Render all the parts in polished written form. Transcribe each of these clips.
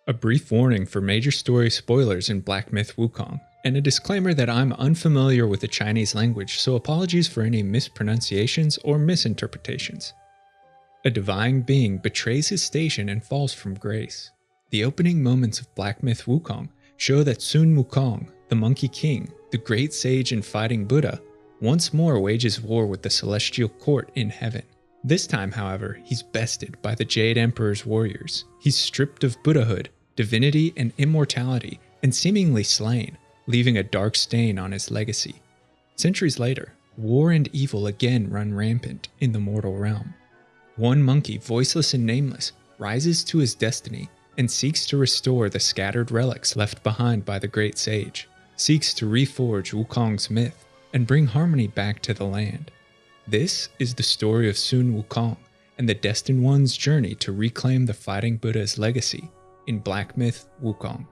A brief warning for major story spoilers in Black Myth Wukong, and a disclaimer that I'm unfamiliar with the Chinese language, so apologies for any mispronunciations or misinterpretations. A divine being betrays his station and falls from grace. The opening moments of Black Myth Wukong show that Sun Wukong, the Monkey King, the great sage and fighting Buddha, once more wages war with the celestial court in heaven. This time, however, he's bested by the Jade Emperor's warriors. He's stripped of Buddhahood, divinity, and immortality, and seemingly slain, leaving a dark stain on his legacy. Centuries later, war and evil again run rampant in the mortal realm. One monkey, voiceless and nameless, rises to his destiny and seeks to restore the scattered relics left behind by the great sage, seeks to reforge Wukong's myth and bring harmony back to the land. This is the story of Sun Wukong and the Destined One's journey to reclaim the Fighting Buddha's legacy in Black Myth Wukong.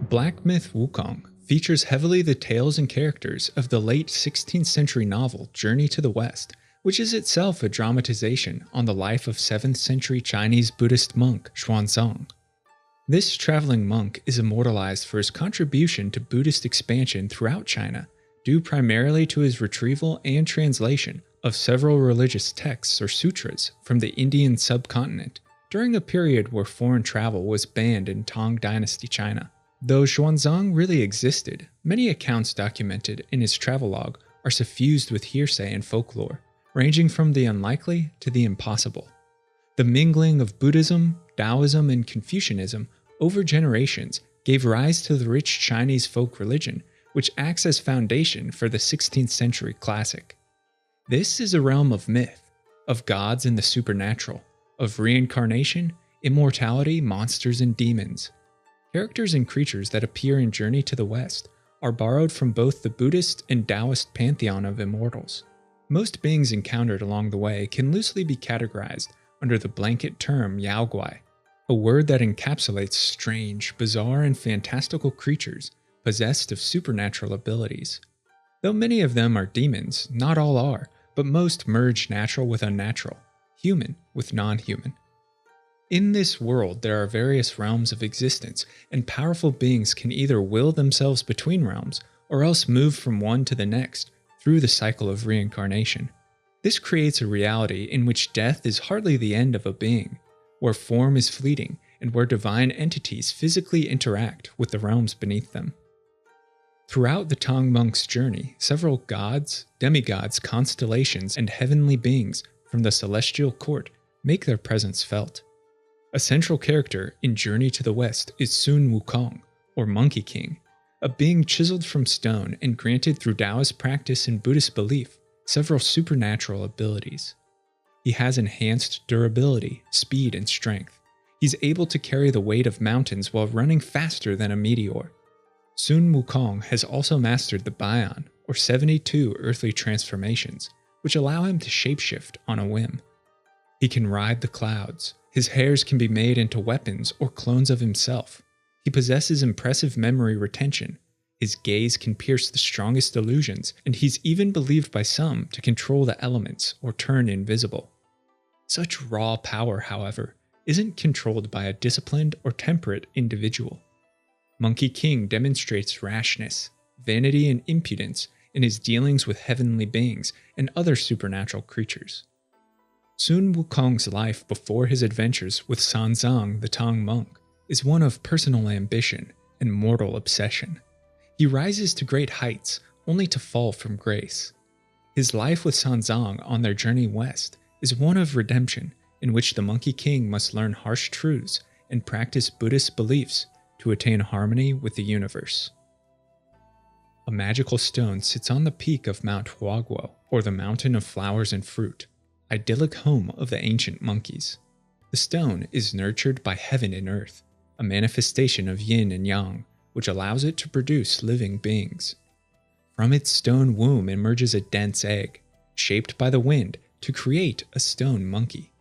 Black Myth Wukong features heavily the tales and characters of the late 16th century novel Journey to the West, which is itself a dramatization on the life of 7th century Chinese Buddhist monk Xuanzang. This traveling monk is immortalized for his contribution to Buddhist expansion throughout China, due primarily to his retrieval and translation of several religious texts or sutras from the Indian subcontinent during a period where foreign travel was banned in Tang Dynasty China. Though Xuanzang really existed, many accounts documented in his travelogue are suffused with hearsay and folklore, ranging from the unlikely to the impossible. The mingling of Buddhism, Taoism, and Confucianism over generations gave rise to the rich Chinese folk religion, which acts as foundation for the 16th century classic. This is a realm of myth, of gods and the supernatural, of reincarnation, immortality, monsters, and demons. Characters and creatures that appear in Journey to the West are borrowed from both the Buddhist and Taoist pantheon of immortals. Most beings encountered along the way can loosely be categorized under the blanket term Yaoguai, a word that encapsulates strange, bizarre, and fantastical creatures possessed of supernatural abilities. Though many of them are demons, not all are, but most merge natural with unnatural, human with non-human. In this world, there are various realms of existence, and powerful beings can either will themselves between realms, or else move from one to the next through the cycle of reincarnation. This creates a reality in which death is hardly the end of a being, where form is fleeting, and where divine entities physically interact with the realms beneath them. Throughout the Tang monk's journey, several gods, demigods, constellations, and heavenly beings from the celestial court make their presence felt. A central character in Journey to the West is Sun Wukong, or Monkey King, a being chiseled from stone and granted through Taoist practice and Buddhist belief several supernatural abilities. He has enhanced durability, speed, and strength. He's able to carry the weight of mountains while running faster than a meteor. Sun Wukong has also mastered the Bian, or 72 earthly transformations, which allow him to shapeshift on a whim. He can ride the clouds. His hairs can be made into weapons or clones of himself. He possesses impressive memory retention. His gaze can pierce the strongest illusions, and he's even believed by some to control the elements or turn invisible. Such raw power, however, isn't controlled by a disciplined or temperate individual. Monkey King demonstrates rashness, vanity, and impudence in his dealings with heavenly beings and other supernatural creatures. Sun Wukong's life before his adventures with Xuanzang the Tang monk is one of personal ambition and mortal obsession. He rises to great heights only to fall from grace. His life with Xuanzang on their journey west is one of redemption, in which the Monkey King must learn harsh truths and practice Buddhist beliefs to attain harmony with the universe. A magical stone sits on the peak of Mount Huaguo, or the Mountain of Flowers and Fruit, idyllic home of the ancient monkeys. The stone is nurtured by heaven and earth, a manifestation of yin and yang, which allows it to produce living beings. From its stone womb emerges a dense egg, shaped by the wind to create a stone monkey.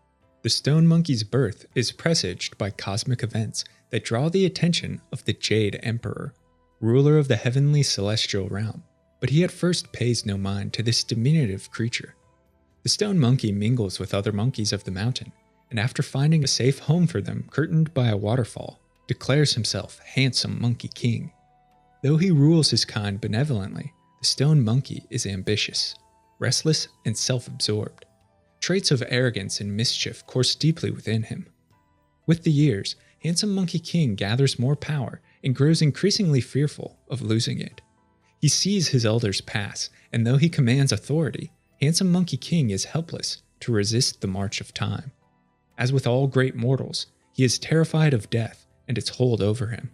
The stone monkey's birth is presaged by cosmic events that draw the attention of the Jade Emperor, ruler of the heavenly celestial realm, but he at first pays no mind to this diminutive creature. The stone monkey mingles with other monkeys of the mountain, and after finding a safe home for them curtained by a waterfall, declares himself handsome Monkey King. Though he rules his kind benevolently, the stone monkey is ambitious, restless, and self-absorbed. Traits of arrogance and mischief course deeply within him. With the years, handsome Monkey King gathers more power and grows increasingly fearful of losing it. He sees his elders pass, and though he commands authority, handsome Monkey King is helpless to resist the march of time. As with all great mortals, he is terrified of death and its hold over him.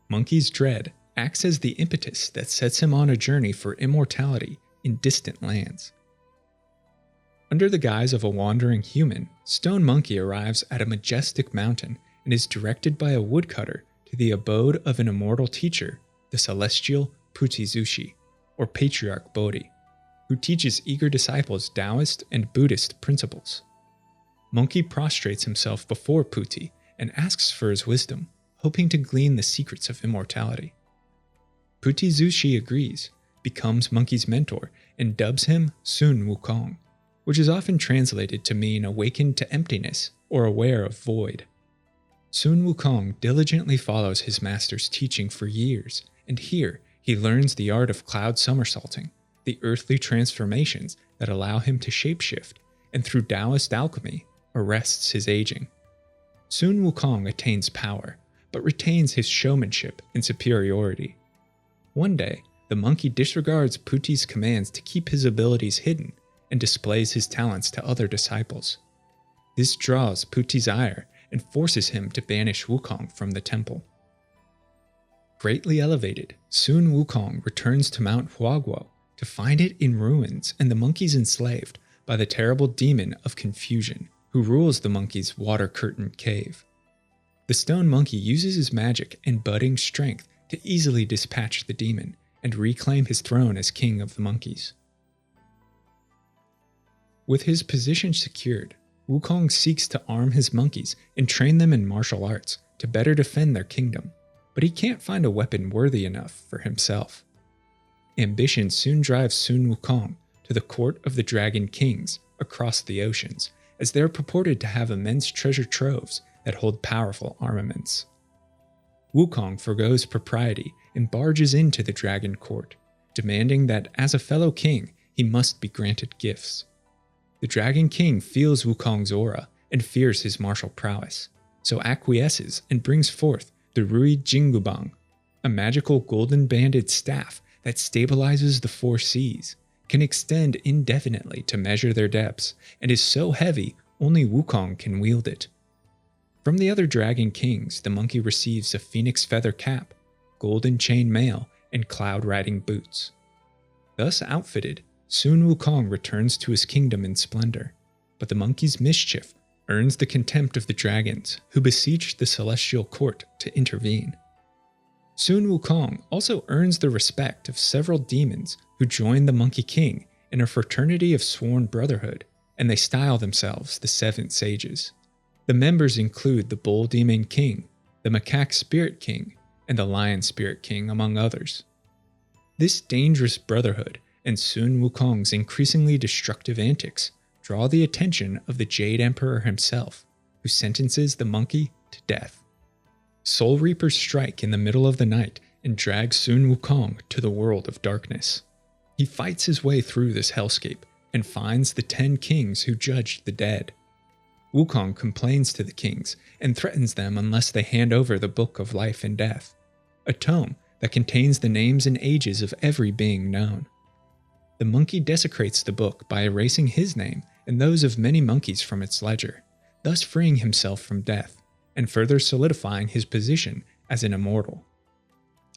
Monkey's dread acts as the impetus that sets him on a journey for immortality in distant lands. Under the guise of a wandering human, Stone Monkey arrives at a majestic mountain and is directed by a woodcutter to the abode of an immortal teacher, the celestial Putizushi, or Patriarch Bodhi, who teaches eager disciples Taoist and Buddhist principles. Monkey prostrates himself before Puti and asks for his wisdom, hoping to glean the secrets of immortality. Putizushi agrees, becomes Monkey's mentor, and dubs him Sun Wukong, which is often translated to mean awakened to emptiness or aware of void. Sun Wukong diligently follows his master's teaching for years, and here he learns the art of cloud somersaulting, the earthly transformations that allow him to shapeshift, and through Taoist alchemy, arrests his aging. Sun Wukong attains power, but retains his showmanship and superiority. One day, the monkey disregards Puti's commands to keep his abilities hidden and displays his talents to other disciples. This draws Puti's ire and forces him to banish Wukong from the temple. Greatly elevated, Sun Wukong returns to Mount Huaguo to find it in ruins and the monkeys enslaved by the terrible demon of confusion, who rules the monkey's water-curtained cave. The stone monkey uses his magic and budding strength to easily dispatch the demon and reclaim his throne as king of the monkeys. With his position secured, Wukong seeks to arm his monkeys and train them in martial arts to better defend their kingdom, but he can't find a weapon worthy enough for himself. Ambition soon drives Sun Wukong to the court of the Dragon Kings across the oceans, as they are purported to have immense treasure troves that hold powerful armaments. Wukong forgoes propriety and barges into the dragon court, demanding that as a fellow king, he must be granted gifts. The Dragon King feels Wukong's aura and fears his martial prowess, so acquiesces and brings forth the Rui Jingubang, a magical golden-banded staff that stabilizes the four seas, can extend indefinitely to measure their depths, and is so heavy only Wukong can wield it. From the other Dragon Kings, the monkey receives a phoenix feather cap, golden chain mail, and cloud-riding boots. Thus outfitted, Sun Wukong returns to his kingdom in splendor, but the monkey's mischief earns the contempt of the dragons, who beseech the celestial court to intervene. Sun Wukong also earns the respect of several demons who join the Monkey King in a fraternity of sworn brotherhood, and they style themselves the Seven Sages. The members include the Bull Demon King, the Macaque Spirit King, and the Lion Spirit King, among others. This dangerous brotherhood and Sun Wukong's increasingly destructive antics draw the attention of the Jade Emperor himself, who sentences the monkey to death. Soul Reapers strike in the middle of the night and drag Sun Wukong to the world of darkness. He fights his way through this hellscape and finds the 10 kings who judged the dead. Wukong complains to the kings and threatens them unless they hand over the Book of Life and Death, a tome that contains the names and ages of every being known. The monkey desecrates the book by erasing his name and those of many monkeys from its ledger, thus freeing himself from death, and further solidifying his position as an immortal.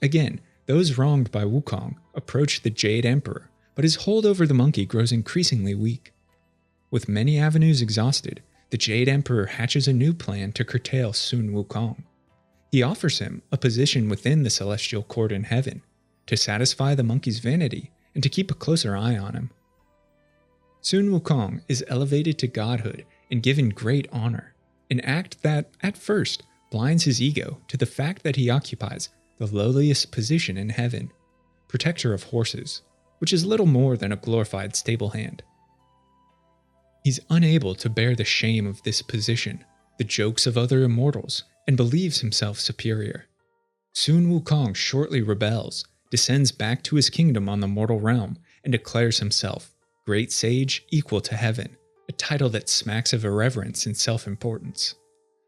Again, those wronged by Wukong approach the Jade Emperor, but his hold over the monkey grows increasingly weak. With many avenues exhausted, the Jade Emperor hatches a new plan to curtail Sun Wukong. He offers him a position within the celestial court in heaven, to satisfy the monkey's vanity and to keep a closer eye on him. Sun Wukong is elevated to godhood and given great honor, an act that, at first, blinds his ego to the fact that he occupies the lowliest position in heaven, protector of horses, which is little more than a glorified stable hand. He's unable to bear the shame of this position, the jokes of other immortals, and believes himself superior. Sun Wukong shortly rebels, descends back to his kingdom on the mortal realm, and declares himself Great Sage equal to heaven, a title that smacks of irreverence and self-importance.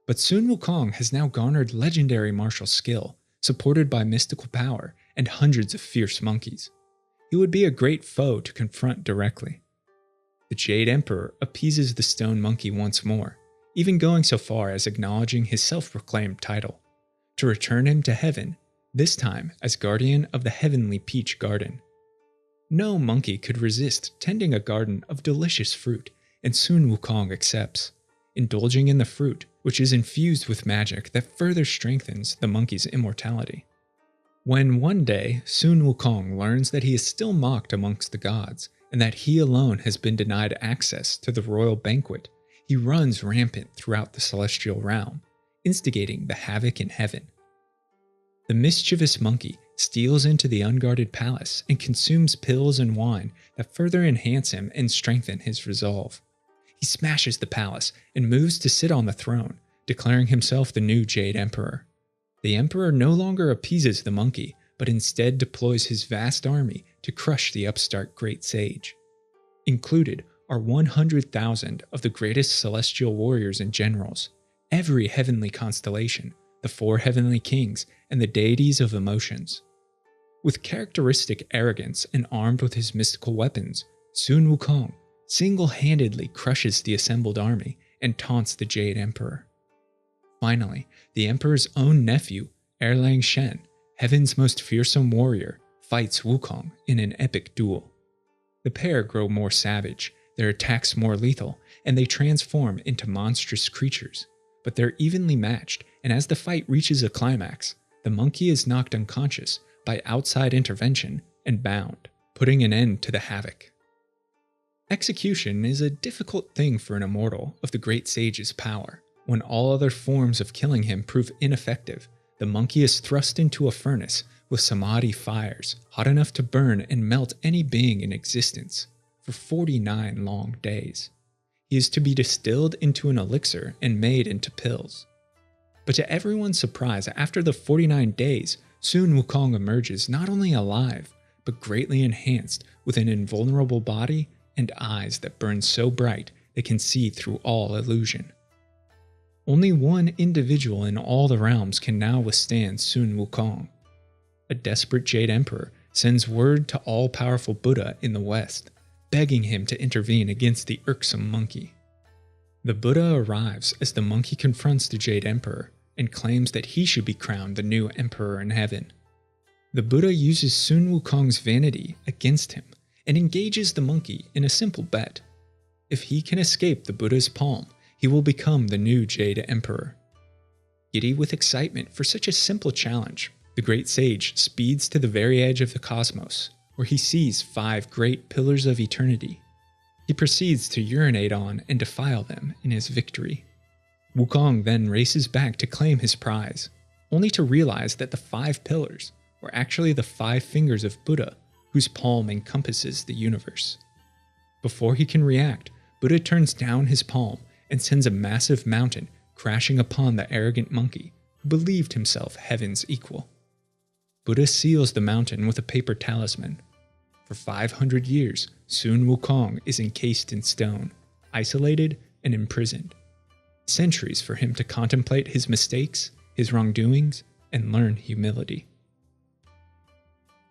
But Sun Wukong has now garnered legendary martial skill, supported by mystical power and hundreds of fierce monkeys. He would be a great foe to confront directly. The Jade Emperor appeases the stone monkey once more, even going so far as acknowledging his self-proclaimed title, to return him to heaven, this time as guardian of the heavenly peach garden. No monkey could resist tending a garden of delicious fruit, and Sun Wukong accepts, indulging in the fruit, which is infused with magic that further strengthens the monkey's immortality. When one day Sun Wukong learns that he is still mocked amongst the gods, and that he alone has been denied access to the royal banquet, he runs rampant throughout the celestial realm, instigating the havoc in heaven. The mischievous monkey steals into the unguarded palace and consumes pills and wine that further enhance him and strengthen his resolve. He smashes the palace and moves to sit on the throne, declaring himself the new Jade Emperor. The Emperor no longer appeases the monkey, but instead deploys his vast army to crush the upstart Great Sage. Included are 100,000 of the greatest celestial warriors and generals, every heavenly constellation, the 4 heavenly kings, and the deities of emotions. With characteristic arrogance and armed with his mystical weapons, Sun Wukong single-handedly crushes the assembled army and taunts the Jade Emperor. Finally, the Emperor's own nephew, Erlang Shen, heaven's most fearsome warrior, fights Wukong in an epic duel. The pair grow more savage, their attacks more lethal, and they transform into monstrous creatures. But they're evenly matched, and as the fight reaches a climax, the monkey is knocked unconscious by outside intervention and bound, putting an end to the havoc. Execution is a difficult thing for an immortal of the Great Sage's power. When all other forms of killing him prove ineffective, the monkey is thrust into a furnace with samadhi fires hot enough to burn and melt any being in existence for 49 long days. He is to be distilled into an elixir and made into pills. But to everyone's surprise, after the 49 days, Sun Wukong emerges not only alive, but greatly enhanced with an invulnerable body and eyes that burn so bright they can see through all illusion. Only one individual in all the realms can now withstand Sun Wukong. A desperate Jade Emperor sends word to all-powerful Buddha in the West, begging him to intervene against the irksome monkey. The Buddha arrives as the monkey confronts the Jade Emperor and claims that he should be crowned the new emperor in heaven. The Buddha uses Sun Wukong's vanity against him and engages the monkey in a simple bet. If he can escape the Buddha's palm, he will become the new Jade Emperor. Giddy with excitement for such a simple challenge, the Great Sage speeds to the very edge of the cosmos, where he sees 5 great pillars of eternity. He proceeds to urinate on and defile them in his victory. Wukong then races back to claim his prize, only to realize that the 5 pillars were actually the 5 fingers of Buddha, whose palm encompasses the universe. Before he can react, Buddha turns down his palm and sends a massive mountain crashing upon the arrogant monkey, who believed himself heaven's equal. Buddha seals the mountain with a paper talisman. For 500 years, Sun Wukong is encased in stone, isolated and imprisoned. Centuries for him to contemplate his mistakes, his wrongdoings, and learn humility.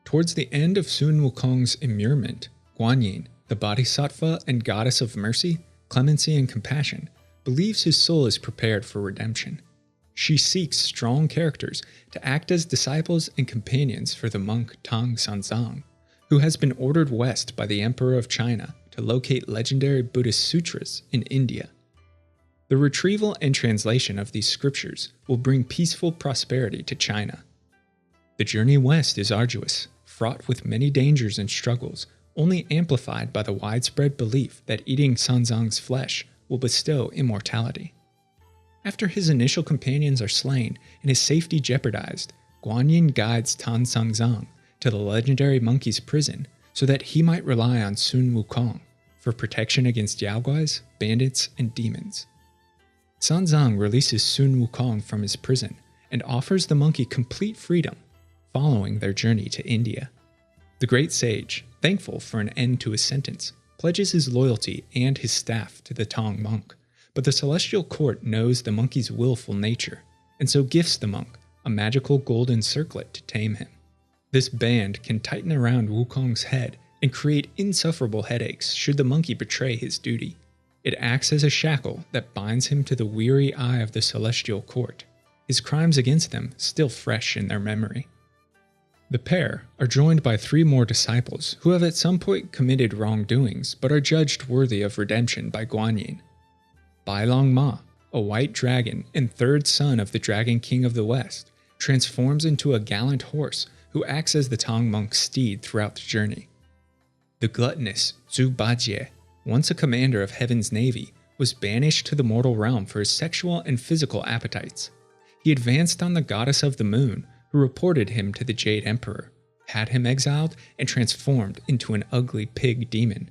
Towards the end of Sun Wukong's immurement, Guanyin, the bodhisattva and goddess of mercy, clemency, and compassion, believes his soul is prepared for redemption. She seeks strong characters to act as disciples and companions for the monk Tang Sanzang, who has been ordered west by the Emperor of China to locate legendary Buddhist sutras in India. The retrieval and translation of these scriptures will bring peaceful prosperity to China. The journey west is arduous, fraught with many dangers and struggles, only amplified by the widespread belief that eating Sanzang's flesh will bestow immortality. After his initial companions are slain and his safety jeopardized, Guanyin guides Tan Sanzang to the legendary monkey's prison so that he might rely on Sun Wukong for protection against Yaoguais, bandits, and demons. Sanzang releases Sun Wukong from his prison and offers the monkey complete freedom, following their journey to India. The great sage, thankful for an end to his sentence, pledges his loyalty and his staff to the Tang monk, but the celestial court knows the monkey's willful nature, and so gifts the monk a magical golden circlet to tame him. This band can tighten around Wukong's head and create insufferable headaches should the monkey betray his duty. It acts as a shackle that binds him to the weary eye of the celestial court, his crimes against them still fresh in their memory. The pair are joined by 3 more disciples who have at some point committed wrongdoings but are judged worthy of redemption by Guanyin. Bailong Ma, a white dragon and 3rd son of the Dragon King of the West, transforms into a gallant horse who acts as the Tang monk's steed throughout the journey. The gluttonous Zhu Bajie, once a commander of Heaven's Navy, was banished to the mortal realm for his sexual and physical appetites. He advanced on the goddess of the moon, who reported him to the Jade Emperor, had him exiled, and transformed into an ugly pig demon.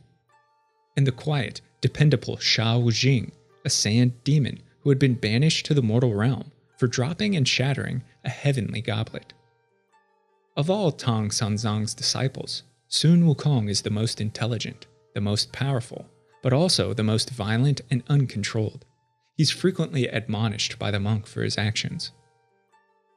And the quiet, dependable Sha Wujing, a sand demon who had been banished to the mortal realm for dropping and shattering a heavenly goblet. Of all Tang Sanzang's disciples, Sun Wukong is the most intelligent, the most powerful, but also the most violent and uncontrolled. He's frequently admonished by the monk for his actions.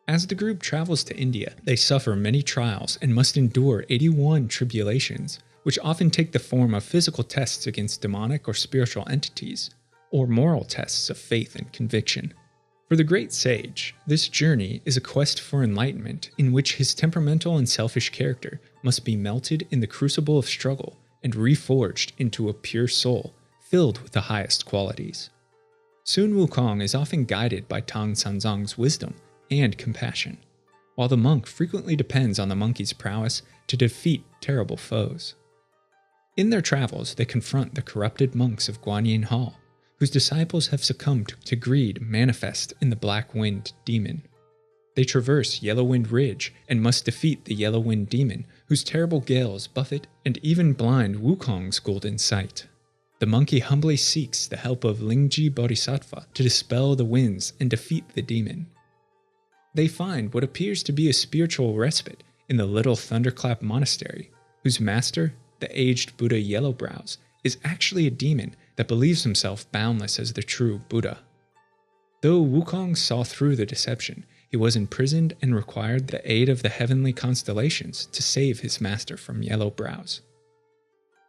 As the group travels to India, they suffer many trials and must endure 81 tribulations, which often take the form of physical tests against demonic or spiritual entities, or moral tests of faith and conviction. For the great sage, this journey is a quest for enlightenment in which his temperamental and selfish character must be melted in the crucible of struggle and reforged into a pure soul filled with the highest qualities. Sun Wukong is often guided by Tang Sanzang's wisdom and compassion, while the monk frequently depends on the monkey's prowess to defeat terrible foes. In their travels, they confront the corrupted monks of Guanyin Hall, whose disciples have succumbed to greed manifest in the Black Wind Demon. They traverse Yellow Wind Ridge and must defeat the Yellow Wind Demon, whose terrible gales buffet and even blind Wukong's golden sight. The monkey humbly seeks the help of Lingji Bodhisattva to dispel the winds and defeat the demon. They find what appears to be a spiritual respite in the Little Thunderclap Monastery, whose master, the aged Buddha Yellowbrows, is actually a demon that believes himself boundless as the true Buddha. Though Wukong saw through the deception, he was imprisoned and required the aid of the heavenly constellations to save his master from Yellowbrows.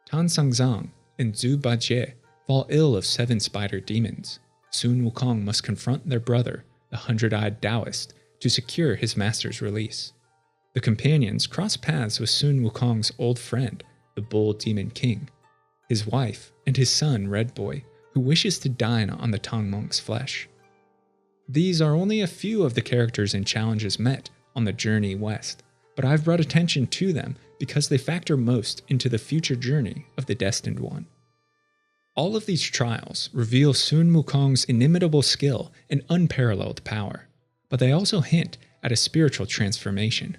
Tan Sangzang and Zhu Bajie fall ill of 7 spider demons. Sun Wukong must confront their brother, the 100-eyed Taoist, to secure his master's release. The companions cross paths with Sun Wukong's old friend, the Bull Demon King, his wife, and his son Red Boy, who wishes to dine on the Tang monk's flesh. These are only a few of the characters and challenges met on the journey west, but I've brought attention to them because they factor most into the future journey of the Destined One. All of these trials reveal Sun Wukong's inimitable skill and unparalleled power, but they also hint at a spiritual transformation.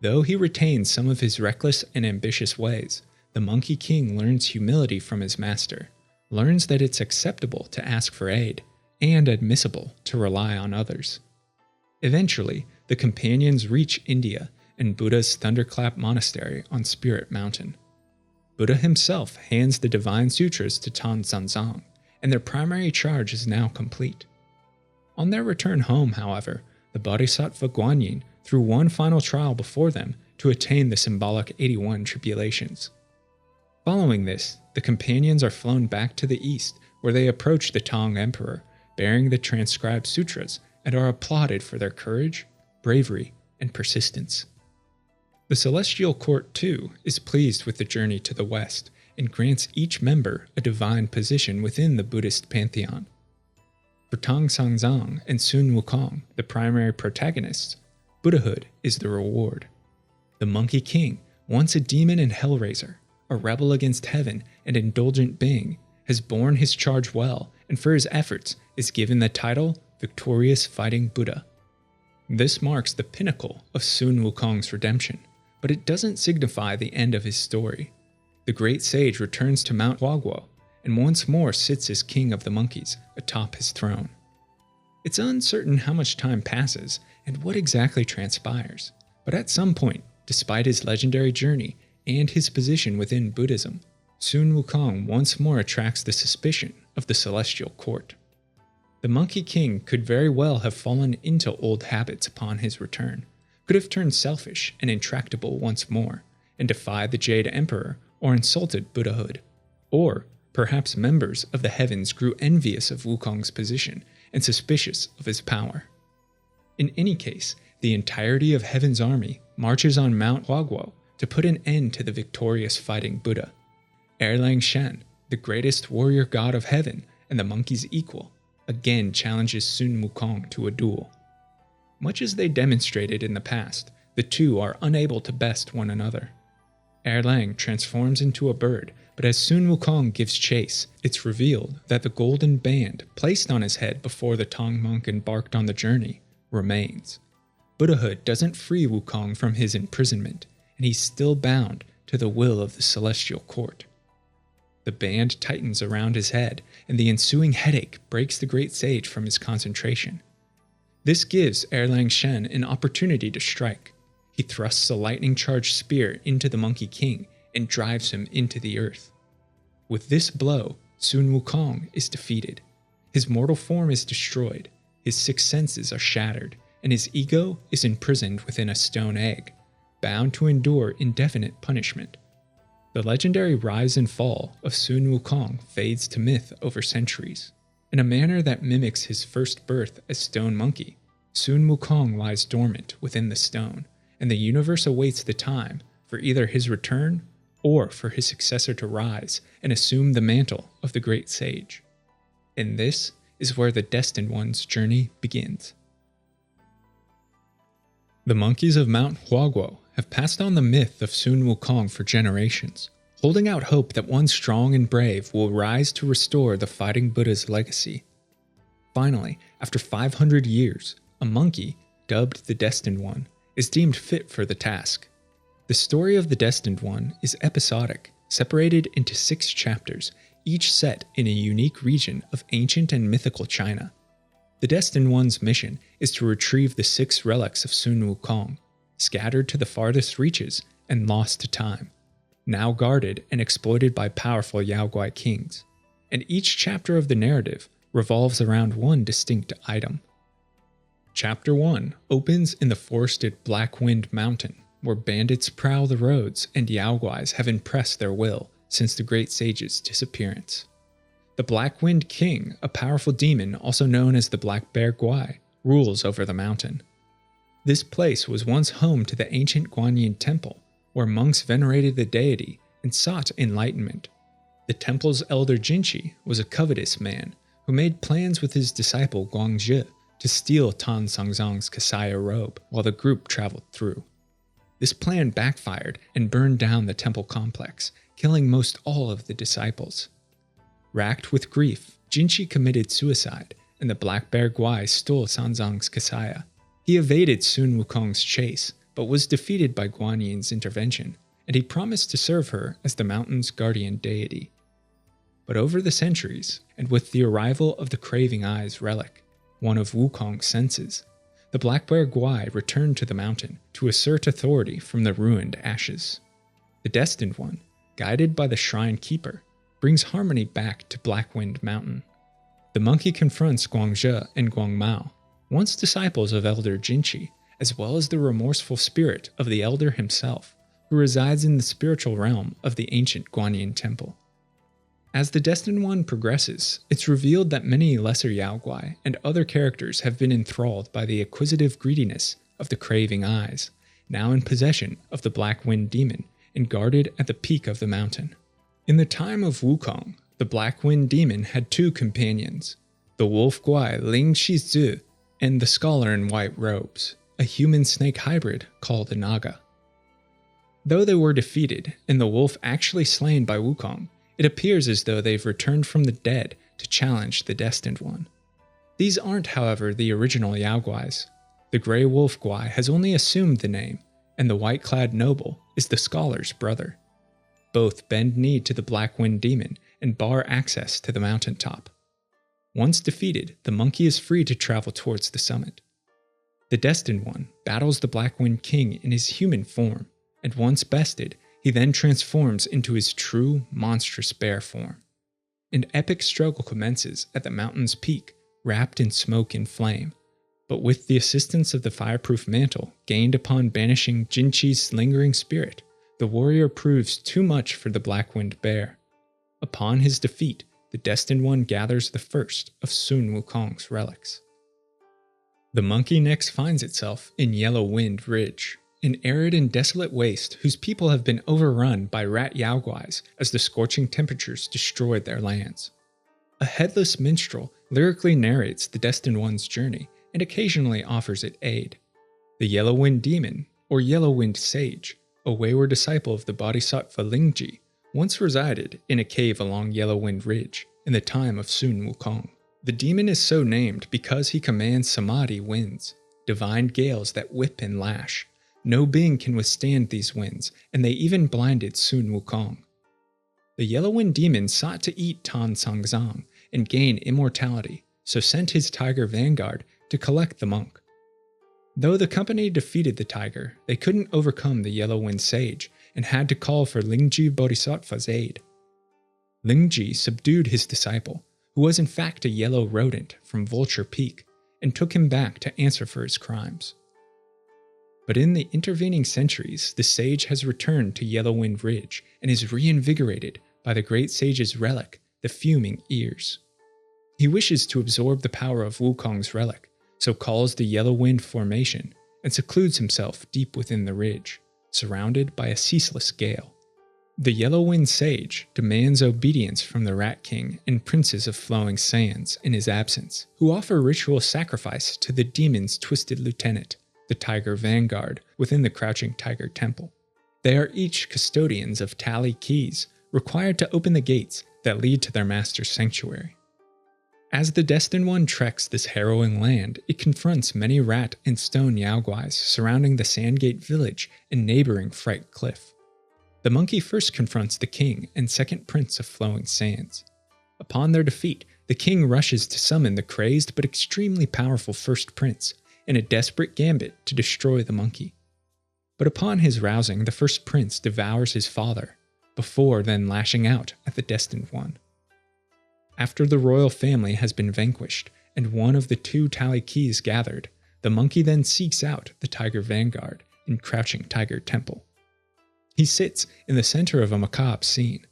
Though he retains some of his reckless and ambitious ways, the Monkey King learns humility from his master, learns that it's acceptable to ask for aid, and admissible to rely on others. Eventually, the companions reach India and Buddha's Thunderclap Monastery on Spirit Mountain. Buddha himself hands the Divine Sutras to Tan Sanzang, and their primary charge is now complete. On their return home, however, the Bodhisattva Guanyin threw one final trial before them to attain the symbolic 81 tribulations. Following this, the companions are flown back to the east, where they approach the Tang Emperor, bearing the transcribed sutras, and are applauded for their courage, bravery, and persistence. The Celestial Court, too, is pleased with the journey to the west, and grants each member a divine position within the Buddhist pantheon. For Tang Sanzang and Sun Wukong, the primary protagonists, Buddhahood is the reward. The Monkey King, once a demon and hellraiser, a rebel against heaven and indulgent being, has borne his charge well, and for his efforts is given the title Victorious Fighting Buddha. This marks the pinnacle of Sun Wukong's redemption, but it doesn't signify the end of his story. The great sage returns to Mount Huaguo and once more sits as king of the monkeys atop his throne. It's uncertain how much time passes and what exactly transpires, but at some point, despite his legendary journey and his position within Buddhism, Sun Wukong once more attracts the suspicion of the celestial court. The Monkey King could very well have fallen into old habits upon his return, could have turned selfish and intractable once more, and defied the Jade Emperor or insulted Buddhahood. Or perhaps members of the heavens grew envious of Wukong's position and suspicious of his power. In any case, the entirety of Heaven's army marches on Mount Huaguo to put an end to the victorious fighting Buddha. Erlang Shen, the greatest warrior god of heaven and the monkey's equal, again challenges Sun Wukong to a duel. Much as they demonstrated in the past, the two are unable to best one another. Erlang transforms into a bird, but as Sun Wukong gives chase, it's revealed that the golden band placed on his head before the Tong monk embarked on the journey remains. Buddhahood doesn't free Wukong from his imprisonment, and he's still bound to the will of the celestial court. The band tightens around his head, and the ensuing headache breaks the great sage from his concentration. This gives Erlang Shen an opportunity to strike. He thrusts a lightning-charged spear into the Monkey King and drives him into the earth. With this blow, Sun Wukong is defeated. His mortal form is destroyed, his six senses are shattered, and his ego is imprisoned within a stone egg, bound to endure indefinite punishment. The legendary rise and fall of Sun Wukong fades to myth over centuries. In a manner that mimics his first birth as Stone Monkey, Sun Wukong lies dormant within the stone, and the universe awaits the time for either his return or for his successor to rise and assume the mantle of the great sage. And this is where the Destined One's journey begins. The monkeys of Mount Huaguo have passed on the myth of Sun Wukong for generations, holding out hope that one strong and brave will rise to restore the Fighting Buddha's legacy. Finally, after 500 years, a monkey, dubbed the Destined One, is deemed fit for the task. The story of the Destined One is episodic, separated into 6 chapters, each set in a unique region of ancient and mythical China. The Destined One's mission is to retrieve the 6 relics of Sun Wukong, scattered to the farthest reaches and lost to time, now guarded and exploited by powerful Yaoguai kings, and each chapter of the narrative revolves around one distinct item. Chapter 1 opens in the forested Black Wind Mountain, where bandits prowl the roads and Yaoguais have impressed their will since the great sage's disappearance. The Black Wind King, a powerful demon also known as the Black Bear Guai, rules over the mountain. This place was once home to the ancient Guanyin Temple, where monks venerated the deity and sought enlightenment. The temple's elder Jinchi was a covetous man who made plans with his disciple Guangzhi to steal Tan Sangzang's Kasaya robe while the group traveled through. This plan backfired and burned down the temple complex, killing most all of the disciples. Racked with grief, Jinchi committed suicide, and the Black Bear Guai stole Sanzang's Kasaya. He evaded Sun Wukong's chase, but was defeated by Guanyin's intervention, and he promised to serve her as the mountain's guardian deity. But over the centuries, and with the arrival of the Craving Eyes relic, one of Wukong's senses, the Black Bear Guai returned to the mountain to assert authority from the ruined ashes. The Destined One, guided by the Shrine Keeper, brings harmony back to Blackwind Mountain. The monkey confronts Guangzhi and Guangmao, once disciples of Elder Jinchi, as well as the remorseful spirit of the Elder himself, who resides in the spiritual realm of the ancient Guanyin Temple. As the Destined One progresses, it's revealed that many lesser Yaoguai and other characters have been enthralled by the acquisitive greediness of the Craving Eyes, now in possession of the Black Wind Demon and guarded at the peak of the mountain. In the time of Wukong, the Black Wind Demon had 2 companions, the Wolf Guai Ling Shizu and the Scholar in White Robes, a human-snake hybrid called a Naga. Though they were defeated and the wolf actually slain by Wukong, it appears as though they've returned from the dead to challenge the Destined One. These aren't, however, the original Yaoguais. The Grey Wolf Guai has only assumed the name, and the white-clad noble is the Scholar's brother. Both bend knee to the Black Wind Demon and bar access to the mountaintop. Once defeated, the monkey is free to travel towards the summit. The Destined One battles the Black Wind King in his human form, and once bested, he then transforms into his true, monstrous bear form. An epic struggle commences at the mountain's peak, wrapped in smoke and flame, but with the assistance of the fireproof mantle gained upon banishing Jinchi's lingering spirit, the warrior proves too much for the Black Wind Bear. Upon his defeat, the Destined One gathers the first of Sun Wukong's relics. The monkey next finds itself in Yellow Wind Ridge, an arid and desolate waste whose people have been overrun by rat yaoguais as the scorching temperatures destroyed their lands. A headless minstrel lyrically narrates the Destined One's journey and occasionally offers it aid. The Yellow Wind Demon, or Yellow Wind Sage, a wayward disciple of the Bodhisattva Lingji, once resided in a cave along Yellow Wind Ridge in the time of Sun Wukong. The demon is so named because he commands samadhi winds, divine gales that whip and lash. No being can withstand these winds, and they even blinded Sun Wukong. The Yellow Wind Demon sought to eat Tan Sangzang and gain immortality, so sent his tiger vanguard to collect the monk. Though the company defeated the tiger, they couldn't overcome the Yellow Wind Sage and had to call for Lingji Bodhisattva's aid. Lingji subdued his disciple, who was in fact a yellow rodent from Vulture Peak, and took him back to answer for his crimes. But in the intervening centuries, the sage has returned to Yellow Wind Ridge and is reinvigorated by the great sage's relic, the Fuming Ears. He wishes to absorb the power of Wukong's relic, so calls the Yellow Wind Formation and secludes himself deep within the ridge, surrounded by a ceaseless gale. The Yellow Wind Sage demands obedience from the Rat King and Princes of Flowing Sands in his absence, who offer ritual sacrifice to the demon's twisted lieutenant, the Tiger Vanguard, within the Crouching Tiger Temple. They are each custodians of tally keys, required to open the gates that lead to their master's sanctuary. As the Destined One treks this harrowing land, it confronts many rat and stone yaoguais surrounding the Sandgate village and neighboring Fright Cliff. The monkey first confronts the king and second prince of Flowing Sands. Upon their defeat, the king rushes to summon the crazed but extremely powerful first prince in a desperate gambit to destroy the monkey. But upon his rousing, the first prince devours his father, before then lashing out at the Destined One. After the royal family has been vanquished and one of the two tally keys gathered, the monkey then seeks out the Tiger Vanguard in Crouching Tiger Temple. He sits in the center of a macabre scene.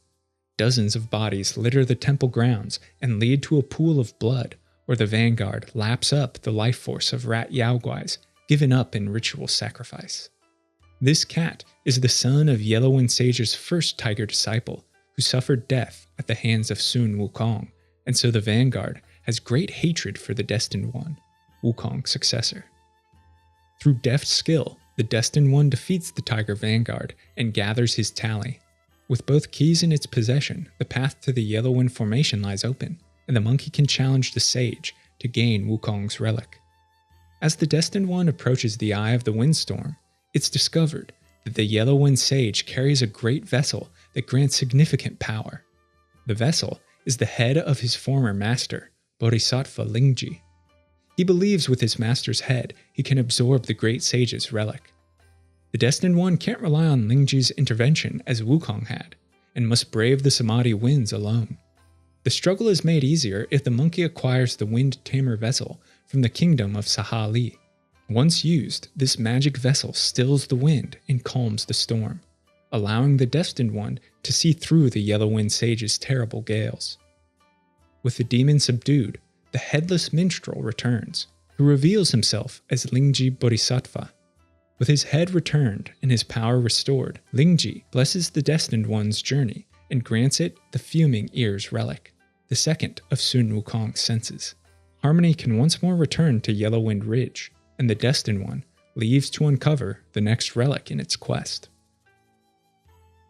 Dozens of bodies litter the temple grounds and lead to a pool of blood where the Vanguard laps up the life force of rat yaoguais given up in ritual sacrifice. This cat is the son of Yellow Wind Sage's first tiger disciple, who suffered death at the hands of Sun Wukong, and so the Vanguard has great hatred for the Destined One, Wukong's successor. Through deft skill, the Destined One defeats the Tiger Vanguard and gathers his tally. With both keys in its possession, the path to the Yellow Wind Formation lies open, and the monkey can challenge the sage to gain Wukong's relic. As the Destined One approaches the eye of the windstorm, it's discovered that the Yellow Wind Sage carries a great vessel that grants significant power. The vessel is the head of his former master, Bodhisattva Lingji. He believes with his master's head he can absorb the great sage's relic. The Destined One can't rely on Lingji's intervention as Wukong had, and must brave the Samadhi winds alone. The struggle is made easier if the monkey acquires the Wind Tamer vessel from the kingdom of Sahali. Once used, this magic vessel stills the wind and calms the storm, allowing the Destined One to see through the Yellow Wind Sage's terrible gales. With the demon subdued, the headless minstrel returns, who reveals himself as Lingji Bodhisattva. With his head returned and his power restored, Lingji blesses the Destined One's journey and grants it the Fuming Ears relic, the second of Sun Wukong's senses. Harmony can once more return to Yellow Wind Ridge, and the Destined One leaves to uncover the next relic in its quest.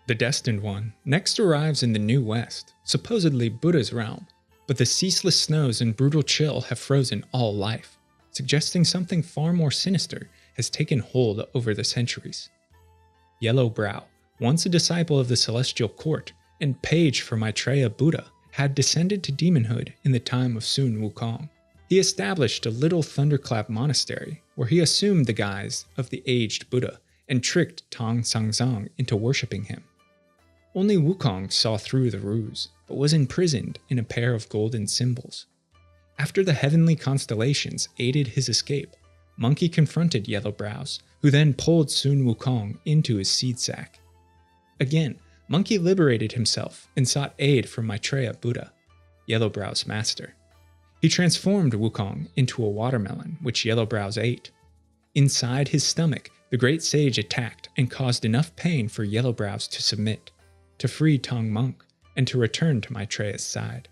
The Destined One next arrives in the New West, supposedly Buddha's realm, but the ceaseless snows and brutal chill have frozen all life, suggesting something far more sinister has taken hold over the centuries. Yellowbrow, once a disciple of the Celestial Court and page for Maitreya Buddha, had descended to demonhood in the time of Sun Wukong. He established a little thunderclap monastery where he assumed the guise of the aged Buddha and tricked Tong Sangzang into worshipping him. Only Wukong saw through the ruse, but was imprisoned in a pair of golden symbols. After the heavenly constellations aided his escape, Monkey confronted Yellowbrows, who then pulled Sun Wukong into his seed sack. Again, Monkey liberated himself and sought aid from Maitreya Buddha, Yellowbrow's master. He transformed Wukong into a watermelon, which Yellowbrows ate. Inside his stomach, the great sage attacked and caused enough pain for Yellowbrows to submit, to free Tong Monk, and to return to Maitreya's side.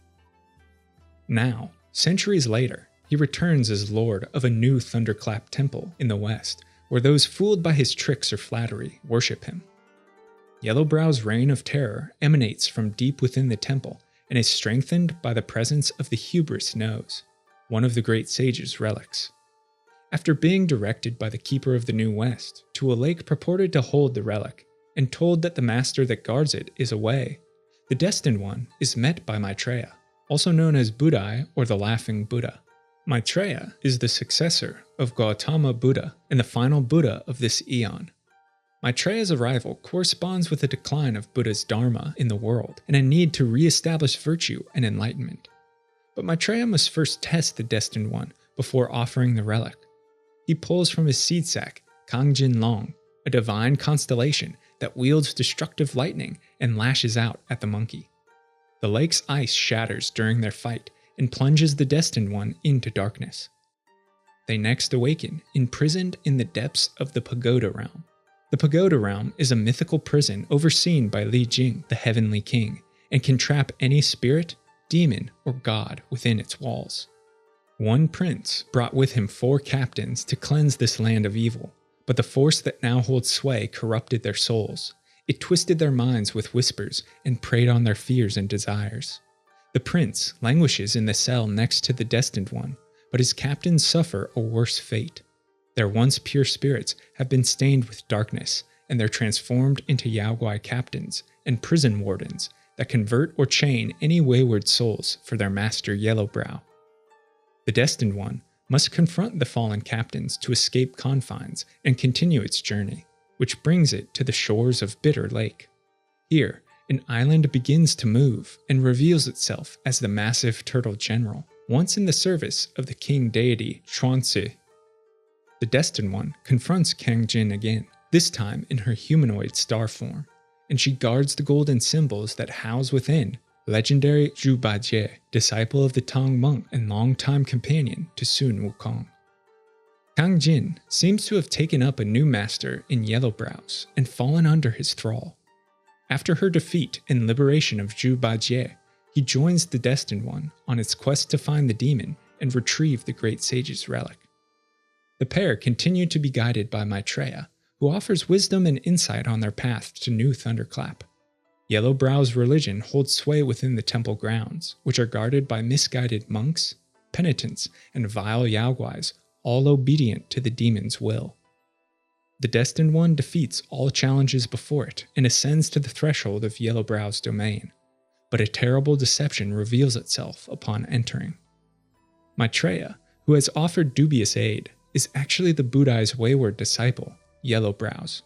Now, centuries later, he returns as lord of a new thunderclap temple in the west, where those fooled by his tricks or flattery worship him. Yellowbrow's reign of terror emanates from deep within the temple and is strengthened by the presence of the hubris nose, one of the great sage's relics. After being directed by the keeper of the New West to a lake purported to hold the relic, and told that the master that guards it is away, the Destined One is met by Maitreya, also known as Buddhai or the Laughing Buddha. Maitreya is the successor of Gautama Buddha and the final Buddha of this eon. Maitreya's arrival corresponds with a decline of Buddha's dharma in the world and a need to re-establish virtue and enlightenment. But Maitreya must first test the Destined One before offering the relic. He pulls from his seed sack Kangjin Long, a divine constellation that wields destructive lightning and lashes out at the monkey. The lake's ice shatters during their fight and plunges the Destined One into darkness. They next awaken, imprisoned in the depths of the Pagoda Realm. The Pagoda Realm is a mythical prison overseen by Li Jing, the Heavenly King, and can trap any spirit, demon, or god within its walls. One prince brought with him 4 captains to cleanse this land of evil, but the force that now holds sway corrupted their souls. It twisted their minds with whispers and preyed on their fears and desires. The prince languishes in the cell next to the Destined One, but his captains suffer a worse fate. Their once pure spirits have been stained with darkness, and they're transformed into Yaoguai captains and prison wardens that convert or chain any wayward souls for their master Yellowbrow. The Destined One must confront the fallen captains to escape confines and continue its journey, which brings it to the shores of Bitter Lake. Here, an island begins to move and reveals itself as the massive turtle general, once in the service of the king deity Chuanzi. The Destined One confronts Kangjin again, this time in her humanoid star form, and she guards the golden symbols that house within legendary Zhu Bajie, disciple of the Tong monk and longtime companion to Sun Wukong. Kangjin seems to have taken up a new master in Yellowbrows and fallen under his thrall. After her defeat and liberation of Zhu Bajie, he joins the Destined One on its quest to find the demon and retrieve the great sage's relic. The pair continue to be guided by Maitreya, who offers wisdom and insight on their path to New Thunderclap. Yellowbrow's religion holds sway within the temple grounds, which are guarded by misguided monks, penitents, and vile Yaoguais, all obedient to the demon's will. The Destined One defeats all challenges before it and ascends to the threshold of Yellowbrow's domain, but a terrible deception reveals itself upon entering. Maitreya, who has offered dubious aid, is actually the Buddhai's wayward disciple, Yellowbrows.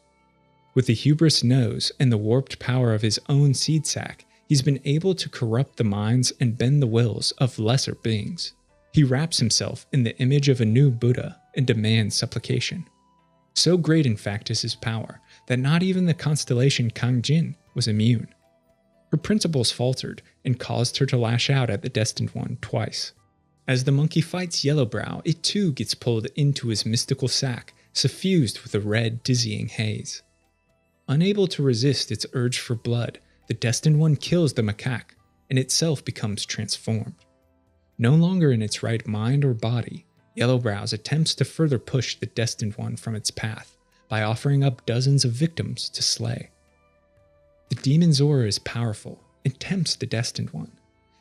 With the hubris nose and the warped power of his own seed sack, he's been able to corrupt the minds and bend the wills of lesser beings. He wraps himself in the image of a new Buddha and demands supplication. So great, in fact, is his power that not even the constellation Kangjin was immune. Her principles faltered and caused her to lash out at the Destined One twice. As the monkey fights Yellowbrow, it too gets pulled into his mystical sack, suffused with a red, dizzying haze. Unable to resist its urge for blood, the Destined One kills the macaque and itself becomes transformed. No longer in its right mind or body, Yellowbrows attempts to further push the Destined One from its path by offering up dozens of victims to slay. The demon's aura is powerful and tempts the Destined One.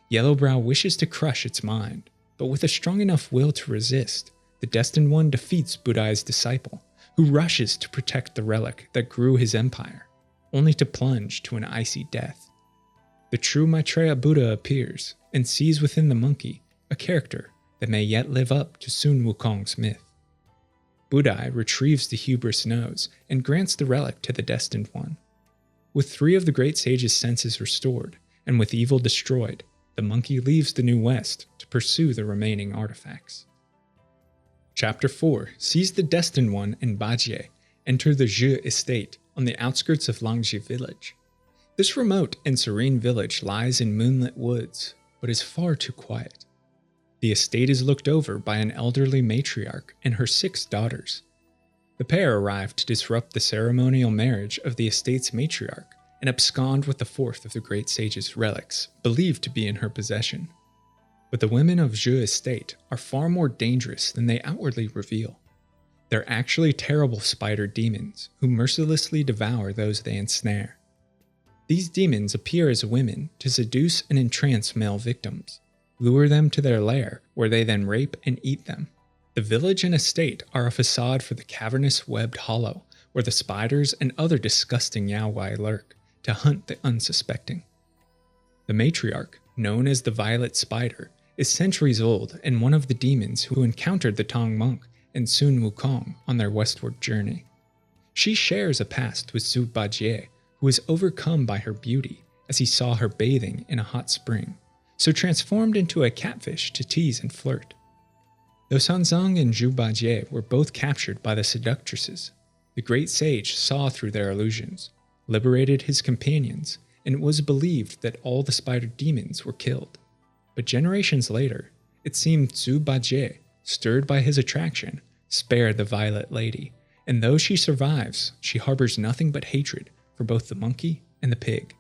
Yellowbrow wishes to crush its mind, but with a strong enough will to resist, the Destined One defeats Buddhai's disciple, who rushes to protect the relic that grew his empire, only to plunge to an icy death. The true Maitreya Buddha appears and sees within the monkey a character that may yet live up to Sun Wukong's myth. Budai retrieves the hubris nose and grants the relic to the Destined One. With 3 of the great sage's senses restored, and with evil destroyed, the monkey leaves the New West to pursue the remaining artifacts. Chapter 4 sees the Destined One and Bajie enter the Zhe estate on the outskirts of Langji village. This remote and serene village lies in moonlit woods, but is far too quiet. The estate is looked over by an elderly matriarch and her 6 daughters. The pair arrive to disrupt the ceremonial marriage of the estate's matriarch and abscond with the 4th of the great sage's relics, believed to be in her possession. But the women of Zhe estate are far more dangerous than they outwardly reveal. They're actually terrible spider demons who mercilessly devour those they ensnare. These demons appear as women to seduce and entrance male victims, lure them to their lair where they then rape and eat them. The village and estate are a facade for the cavernous webbed hollow where the spiders and other disgusting yaoguai lurk to hunt the unsuspecting. The matriarch, known as the Violet Spider, is centuries old and one of the demons who encountered the Tang monk and Sun Wukong on their westward journey. She shares a past with Zhu Bajie, who is overcome by her beauty as he saw her bathing in a hot spring, so transformed into a catfish to tease and flirt. Though Sanzang and Zhu Bajie were both captured by the seductresses, the great sage saw through their illusions, liberated his companions, and it was believed that all the spider demons were killed. But generations later, it seemed Zhu Bajie, stirred by his attraction, spared the Violet Lady, and though she survives, she harbors nothing but hatred for both the monkey and the pig.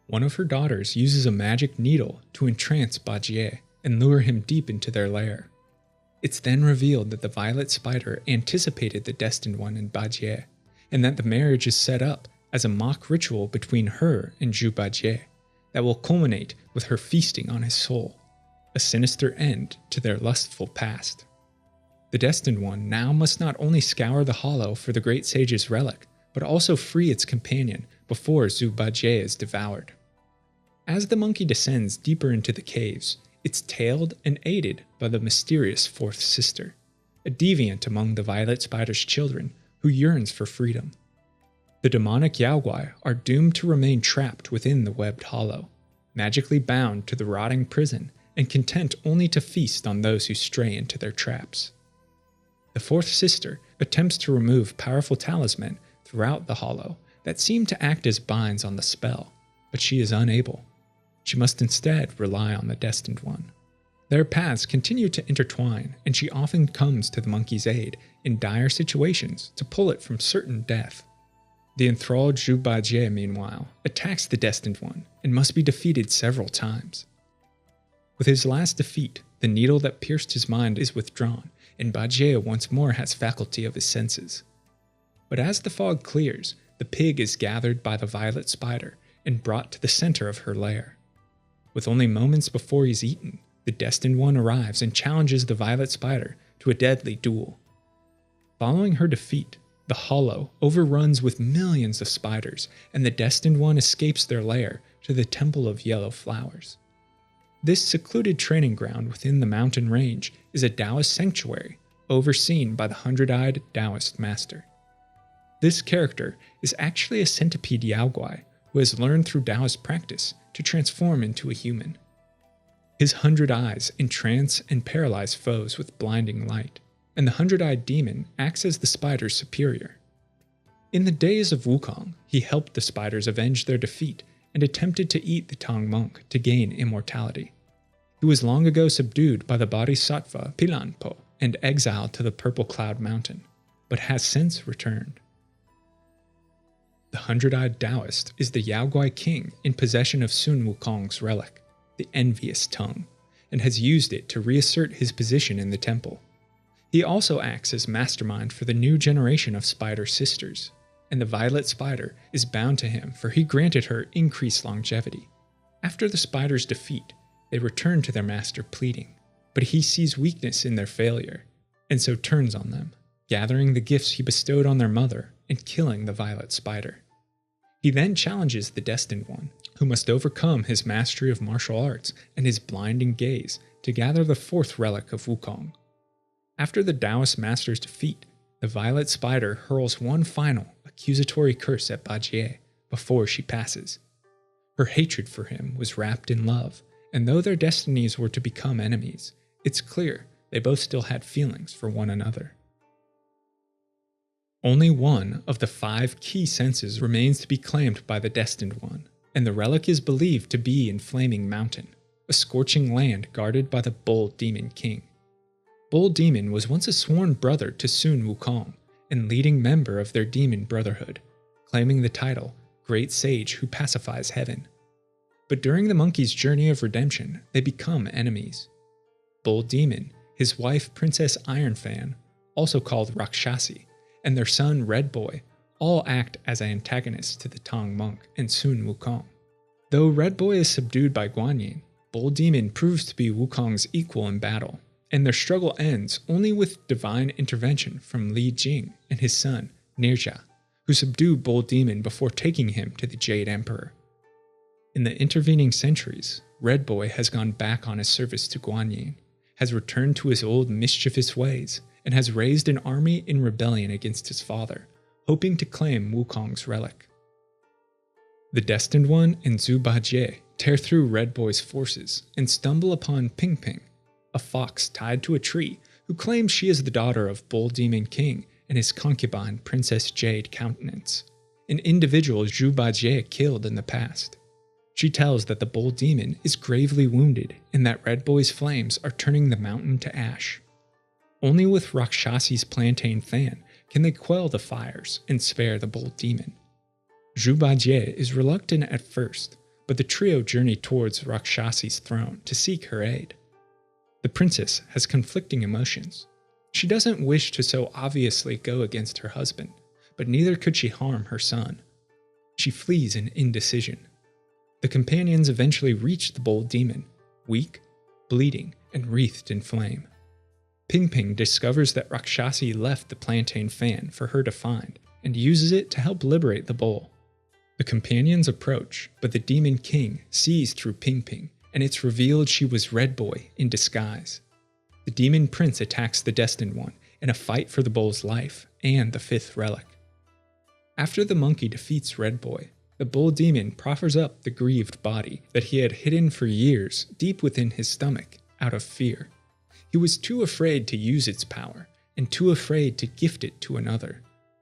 One of her daughters uses a magic needle to entrance Bajie and lure him deep into their lair. It's then revealed that the Violet Spider anticipated the Destined One and Bajie, and that the marriage is set up as a mock ritual between her and Zhu Bajie that will culminate with her feasting on his soul, a sinister end to their lustful past. The Destined One now must not only scour the hollow for the great sage's relic, but also free its companion before Zhu Bajie is devoured. As the monkey descends deeper into the caves, it's tailed and aided by the mysterious 4th sister, a deviant among the Violet Spider's children who yearns for freedom. The demonic yaoguai are doomed to remain trapped within the webbed hollow, magically bound to the rotting prison and content only to feast on those who stray into their traps. The 4th sister attempts to remove powerful talisman throughout the hollow that seem to act as binds on the spell, but she is unable. She must instead rely on the Destined One. Their paths continue to intertwine, and she often comes to the monkey's aid in dire situations to pull it from certain death. The enthralled Zhu Bajie, meanwhile, attacks the Destined One and must be defeated several times. With his last defeat, the needle that pierced his mind is withdrawn, and Bajie once more has faculty of his senses. But as the fog clears, the pig is gathered by the Violet Spider and brought to the center of her lair. With only moments before he's eaten, the Destined One arrives and challenges the Violet Spider to a deadly duel. Following her defeat, the hollow overruns with millions of spiders, and the Destined One escapes their lair to the Temple of Yellow Flowers. This secluded training ground within the mountain range is a Taoist sanctuary overseen by the 100-eyed Taoist master. This character is actually a centipede yaoguai who has learned through Taoist practice to transform into a human. His 100 eyes entrance and paralyze foes with blinding light, and the 100-eyed demon acts as the spider's superior. In the days of Wukong, he helped the spiders avenge their defeat and attempted to eat the Tang monk to gain immortality. He was long ago subdued by the bodhisattva Pilanpo and exiled to the Purple Cloud Mountain, but has since returned. The 100-eyed Taoist is the Yaoguai king in possession of Sun Wukong's relic, the Envious Tongue, and has used it to reassert his position in the temple. He also acts as mastermind for the new generation of spider sisters, and the Violet Spider is bound to him for he granted her increased longevity. After the spider's defeat, they return to their master pleading, but he sees weakness in their failure, and so turns on them, gathering the gifts he bestowed on their mother and killing the Violet Spider. He then challenges the Destined One, who must overcome his mastery of martial arts and his blinding gaze to gather the fourth relic of Wukong. After the Taoist master's defeat, the Violet Spider hurls one final accusatory curse at Bajie before she passes. Her hatred for him was wrapped in love, and though their destinies were to become enemies, it's clear they both still had feelings for one another. Only one of the 5 key senses remains to be claimed by the Destined One, and the relic is believed to be in Flaming Mountain, a scorching land guarded by the Bull Demon King. Bull Demon was once a sworn brother to Sun Wukong and leading member of their demon brotherhood, claiming the title Great Sage Who Pacifies Heaven. But during the monkey's journey of redemption, they become enemies. Bull Demon, his wife Princess Ironfan, also called Rakshasi, and their son Red Boy all act as antagonists to the Tang monk and Sun Wukong. Though Red Boy is subdued by Guanyin, Bull Demon proves to be Wukong's equal in battle, and their struggle ends only with divine intervention from Li Jing and his son Nirja, who subdue Bull Demon before taking him to the Jade Emperor. In the intervening centuries, Red Boy has gone back on his service to Guanyin, has returned to his old mischievous ways, and has raised an army in rebellion against his father, hoping to claim Wukong's relic. The Destined One and Zhu Bajie tear through Red Boy's forces and stumble upon Ping Ping, a fox tied to a tree who claims she is the daughter of Bull Demon King and his concubine Princess Jade Countenance, an individual Zhu Bajie killed in the past. She tells that the Bull Demon is gravely wounded and that Red Boy's flames are turning the mountain to ash. Only with Rakshasi's plantain fan can they quell the fires and spare the Bull Demon. Zhu Bajie is reluctant at first, but the trio journey towards Rakshasi's throne to seek her aid. The princess has conflicting emotions. She doesn't wish to so obviously go against her husband, but neither could she harm her son. She flees in indecision. The companions eventually reach the Bull Demon, weak, bleeding, and wreathed in flame. Ping Ping discovers that Rakshasi left the plantain fan for her to find and uses it to help liberate the bull. The companions approach, but the Demon King sees through Ping Ping, and it's revealed she was Red Boy in disguise. The Demon Prince attacks the Destined One in a fight for the bull's life and the 5th relic. After the monkey defeats Red Boy, the Bull Demon proffers up the grieved body that he had hidden for years deep within his stomach out of fear. He was too afraid to use its power and too afraid to gift it to another,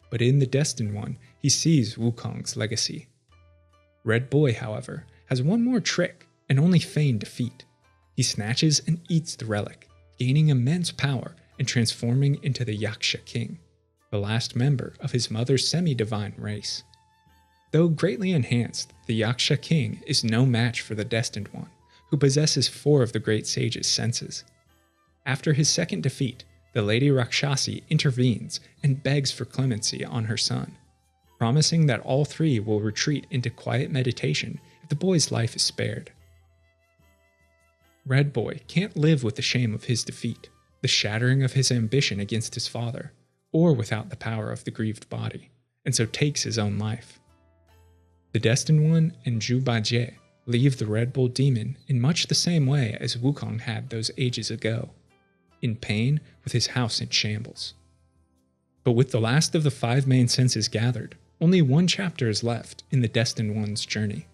but in the Destined One, he sees Wukong's legacy. Red Boy, however, has one more trick and only feigned defeat. He snatches and eats the relic, gaining immense power and transforming into the Yaksha King, the last member of his mother's semi-divine race. Though greatly enhanced, the Yaksha King is no match for the Destined One, who possesses 4 of the Great Sage's senses. After his second defeat, the Lady Rakshasi intervenes and begs for clemency on her son, promising that all 3 will retreat into quiet meditation if the boy's life is spared. Red Boy can't live with the shame of his defeat, the shattering of his ambition against his father, or without the power of the grieved body, and so takes his own life. The Destined One and Zhu Bajie leave the Red Bull Demon in much the same way as Wukong had those ages ago, in pain with his house in shambles. But with the last of the 5 main senses gathered, only one chapter is left in the Destined One's journey.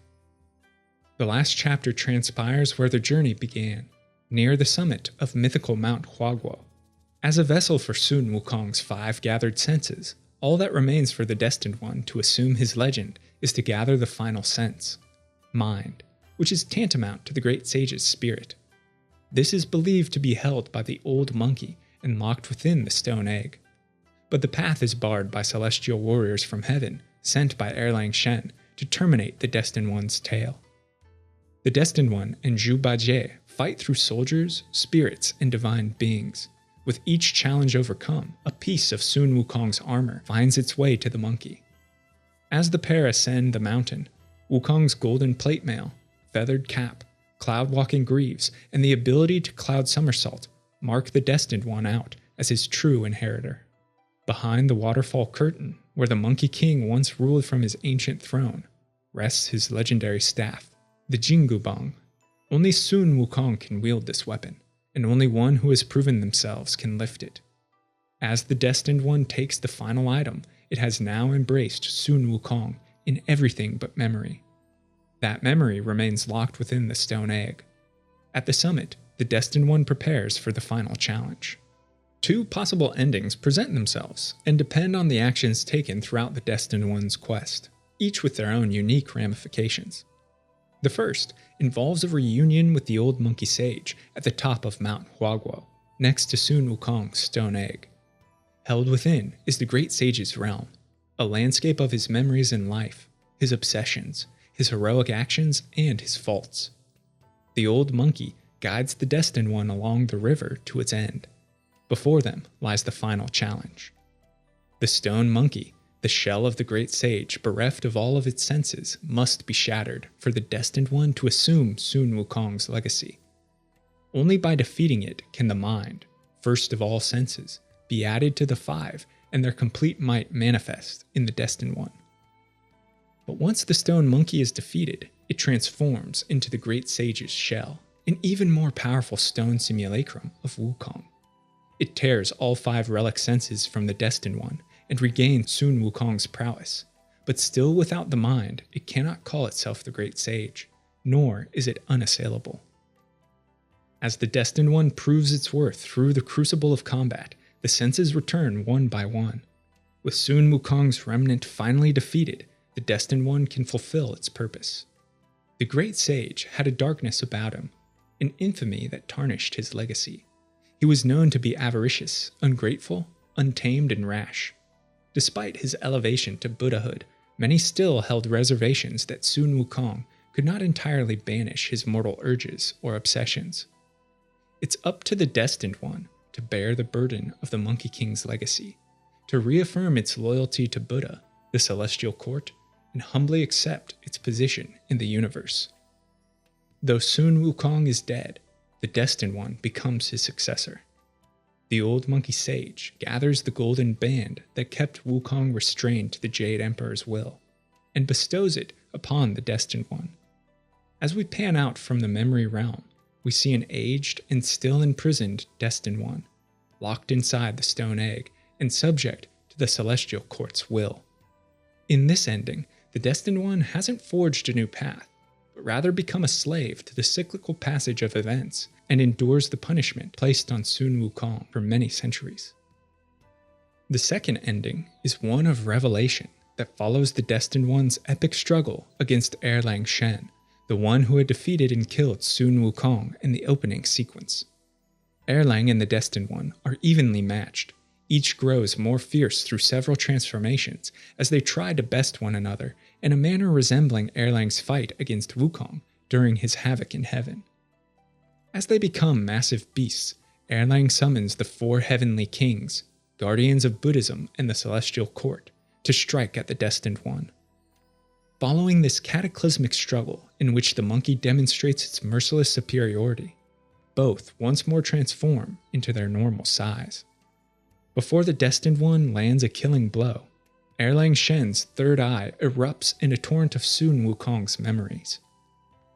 The last chapter transpires where the journey began, near the summit of mythical Mount Huaguo. As a vessel for Sun Wukong's 5 gathered senses, all that remains for the Destined One to assume his legend is to gather the final sense, mind, which is tantamount to the Great Sage's spirit. This is believed to be held by the old monkey and locked within the stone egg. But the path is barred by celestial warriors from heaven, sent by Erlang Shen to terminate the Destined One's tale. The Destined One and Zhu Bajie fight through soldiers, spirits, and divine beings. With each challenge overcome, a piece of Sun Wukong's armor finds its way to the monkey. As the pair ascend the mountain, Wukong's golden plate mail, feathered cap, cloud-walking greaves, and the ability to cloud somersault mark the Destined One out as his true inheritor. Behind the waterfall curtain, where the Monkey King once ruled from his ancient throne, rests his legendary staff, The Jingubang. Only Sun Wukong can wield this weapon, and only one who has proven themselves can lift it. As the Destined One takes the final item, it has now embraced Sun Wukong in everything but memory. That memory remains locked within the stone egg. At the summit, the Destined One prepares for the final challenge. Two possible endings present themselves and depend on the actions taken throughout the Destined One's quest, each with their own unique ramifications. The first involves a reunion with the old monkey sage at the top of Mount Huaguo, next to Sun Wukong's stone egg. Held within is the great sage's realm, a landscape of his memories in life, his obsessions, his heroic actions, and his faults. The old monkey guides the Destined One along the river to its end. Before them lies the final challenge. The stone monkey, the shell of the great sage bereft of all of its senses, must be shattered for the Destined One to assume Sun Wukong's legacy. Only by defeating it can the mind, first of all senses, be added to the five and their complete might manifest in the Destined One. But once the stone monkey is defeated, it transforms into the great sage's shell, an even more powerful stone simulacrum of Wukong. It tears all five relic senses from the Destined One and regains Sun Wukong's prowess, but still without the mind, it cannot call itself the great sage, nor is it unassailable. As the Destined One proves its worth through the crucible of combat, the senses return one by one. With Sun Wukong's remnant finally defeated, the Destined One can fulfill its purpose. The great sage had a darkness about him, an infamy that tarnished his legacy. He was known to be avaricious, ungrateful, untamed, and rash. Despite his elevation to Buddhahood, many still held reservations that Sun Wukong could not entirely banish his mortal urges or obsessions. It's up to the Destined One to bear the burden of the Monkey King's legacy, to reaffirm its loyalty to Buddha, the Celestial Court, and humbly accept its position in the universe. Though Sun Wukong is dead, the Destined One becomes his successor. The old monkey sage gathers the golden band that kept Wukong restrained to the Jade Emperor's will, and bestows it upon the Destined One. As we pan out from the memory realm, we see an aged and still imprisoned Destined One, locked inside the stone egg and subject to the Celestial Court's will. In this ending, the Destined One hasn't forged a new path, but rather become a slave to the cyclical passage of events and endures the punishment placed on Sun Wukong for many centuries. The second ending is one of revelation that follows the Destined One's epic struggle against Erlang Shen, the one who had defeated and killed Sun Wukong in the opening sequence. Erlang and the Destined One are evenly matched. Each grows more fierce through several transformations as they try to best one another in a manner resembling Erlang's fight against Wukong during his havoc in heaven. As they become massive beasts, Erlang summons the four heavenly kings, guardians of Buddhism and the Celestial Court, to strike at the Destined One. Following this cataclysmic struggle in which the monkey demonstrates its merciless superiority, both once more transform into their normal size. Before the Destined One lands a killing blow, Erlang Shen's third eye erupts in a torrent of Sun Wukong's memories.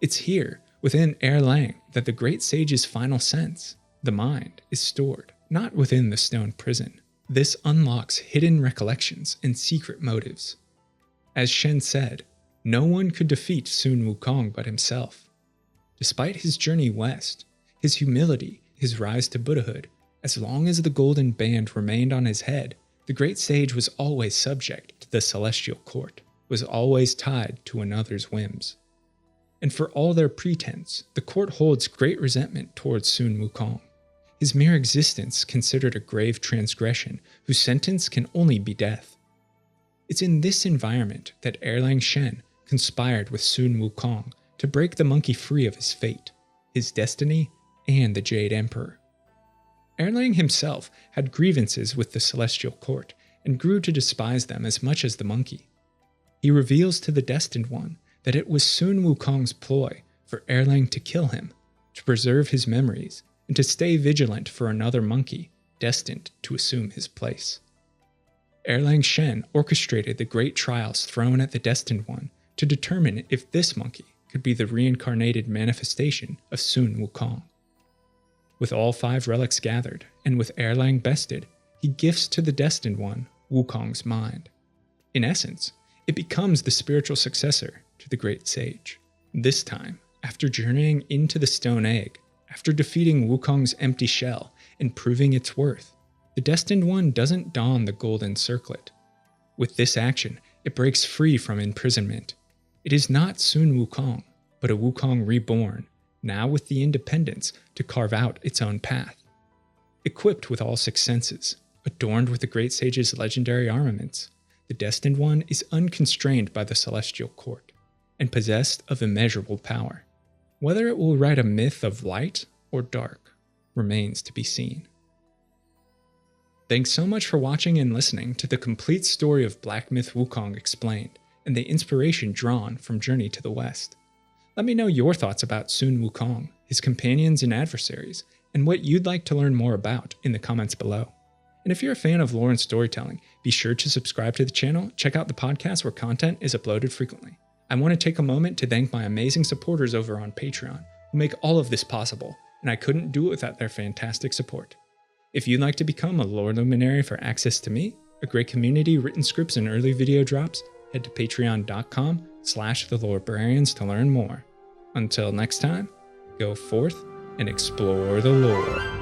It's here, within Erlang, that the great sage's final sense, the mind, is stored, not within the stone prison. This unlocks hidden recollections and secret motives. As Shen said, no one could defeat Sun Wukong but himself. Despite his journey west, his humility, his rise to Buddhahood, as long as the golden band remained on his head, the great sage was always subject to the Celestial Court, was always tied to another's whims. And for all their pretense, the court holds great resentment towards Sun Wukong, his mere existence considered a grave transgression whose sentence can only be death. It's in this environment that Erlang Shen conspired with Sun Wukong to break the monkey free of his fate, his destiny, and the Jade Emperor. Erlang himself had grievances with the Celestial Court and grew to despise them as much as the monkey. He reveals to the Destined One that it was Sun Wukong's ploy for Erlang to kill him, to preserve his memories, and to stay vigilant for another monkey destined to assume his place. Erlang Shen orchestrated the great trials thrown at the Destined One to determine if this monkey could be the reincarnated manifestation of Sun Wukong. With all 5 relics gathered, and with Erlang bested, he gifts to the Destined One Wukong's mind. In essence, it becomes the spiritual successor to the Great Sage. This time, after journeying into the Stone Egg, after defeating Wukong's empty shell and proving its worth, the Destined One doesn't don the golden circlet. With this action, it breaks free from imprisonment. It is not Sun Wukong, but a Wukong reborn, now with the independence to carve out its own path. Equipped with all 6 senses, adorned with the Great Sage's legendary armaments, the Destined One is unconstrained by the celestial court, and possessed of immeasurable power. Whether it will write a myth of light or dark remains to be seen. Thanks so much for watching and listening to the complete story of Black Myth Wukong explained, and the inspiration drawn from Journey to the West. Let me know your thoughts about Sun Wukong, his companions and adversaries, and what you'd like to learn more about in the comments below. And if you're a fan of lore and storytelling, be sure to subscribe to the channel, check out the podcast where content is uploaded frequently. I want to take a moment to thank my amazing supporters over on Patreon, who make all of this possible, and I couldn't do it without their fantastic support. If you'd like to become a lore luminary for access to me, a great community, written scripts, and early video drops, head to patreon.com/thelorebrarians to learn more. Until next time, go forth and explore the lore.